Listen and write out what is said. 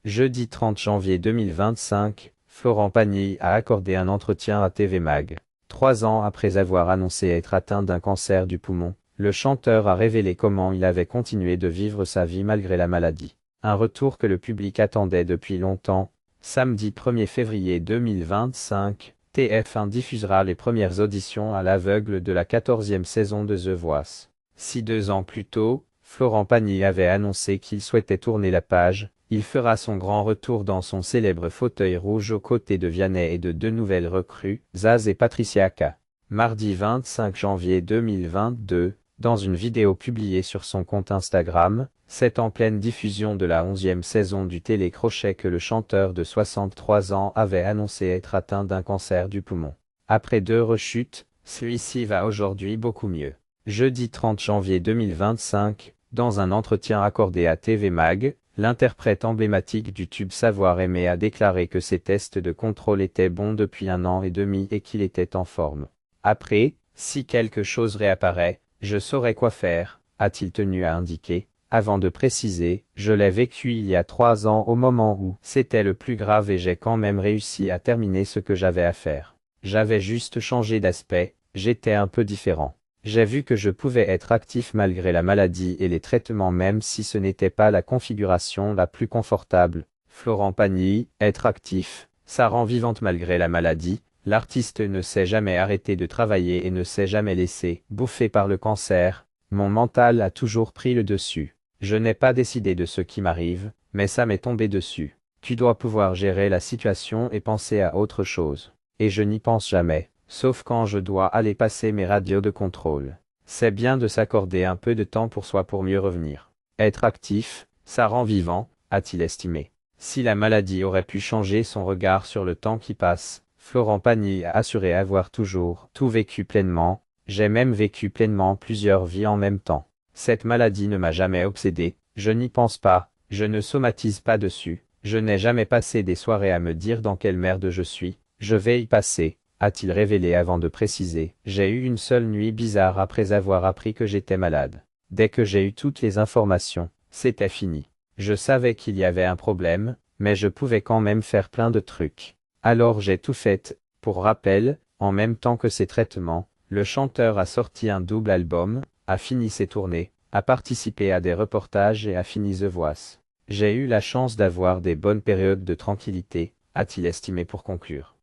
Jeudi 30 janvier 2025, Florent Pagny a accordé un entretien à TV Mag. 3 ans après avoir annoncé être atteint d'un cancer du poumon, le chanteur a révélé comment il avait continué de vivre sa vie malgré la maladie. Un retour que le public attendait depuis longtemps. Samedi 1er février 2025, TF1 diffusera les premières auditions à l'aveugle de la 14e saison de The Voice. Si 2 ans plus tôt, Florent Pagny avait annoncé qu'il souhaitait tourner la page, il fera son grand retour dans son célèbre fauteuil rouge aux côtés de Vianney et de 2 nouvelles recrues, Zaz et Patricia K. Mardi 25 janvier 2022, dans une vidéo publiée sur son compte Instagram, c'est en pleine diffusion de la 11e saison du télécrochet que le chanteur de 63 ans avait annoncé être atteint d'un cancer du poumon. Après 2 rechutes, celui-ci va aujourd'hui beaucoup mieux. Jeudi 30 janvier 2025, dans un entretien accordé à TV Mag, l'interprète emblématique du tube Savoir aimer a déclaré que ses tests de contrôle étaient bons depuis 1 an et demi et qu'il était en forme. Après, si quelque chose réapparaît, je saurai quoi faire, a-t-il tenu à indiquer, avant de préciser, je l'ai vécu il y a 3 ans au moment où c'était le plus grave et j'ai quand même réussi à terminer ce que j'avais à faire. J'avais juste changé d'aspect, j'étais un peu différent. J'ai vu que je pouvais être actif malgré la maladie et les traitements même si ce n'était pas la configuration la plus confortable. Florent Pagny, être actif, ça rend vivante malgré la maladie. L'artiste ne s'est jamais arrêté de travailler et ne s'est jamais laissé bouffer par le cancer. Mon mental a toujours pris le dessus. Je n'ai pas décidé de ce qui m'arrive, mais ça m'est tombé dessus. Tu dois pouvoir gérer la situation et penser à autre chose. Et je n'y pense jamais. Sauf quand je dois aller passer mes radios de contrôle. C'est bien de s'accorder un peu de temps pour soi pour mieux revenir. Être actif, ça rend vivant, a-t-il estimé. Si la maladie aurait pu changer son regard sur le temps qui passe, Florent Pagny a assuré avoir toujours tout vécu pleinement. J'ai même vécu pleinement plusieurs vies en même temps. Cette maladie ne m'a jamais obsédé, je n'y pense pas, je ne somatise pas dessus, je n'ai jamais passé des soirées à me dire dans quelle merde je suis, je vais y passer. A-t-il révélé avant de préciser, j'ai eu une seule nuit bizarre après avoir appris que j'étais malade. Dès que j'ai eu toutes les informations, c'était fini. Je savais qu'il y avait un problème, mais je pouvais quand même faire plein de trucs. Alors j'ai tout fait. Pour rappel, en même temps que ses traitements, le chanteur a sorti un double album, a fini ses tournées, a participé à des reportages et a fini The Voice. J'ai eu la chance d'avoir des bonnes périodes de tranquillité, a-t-il estimé pour conclure.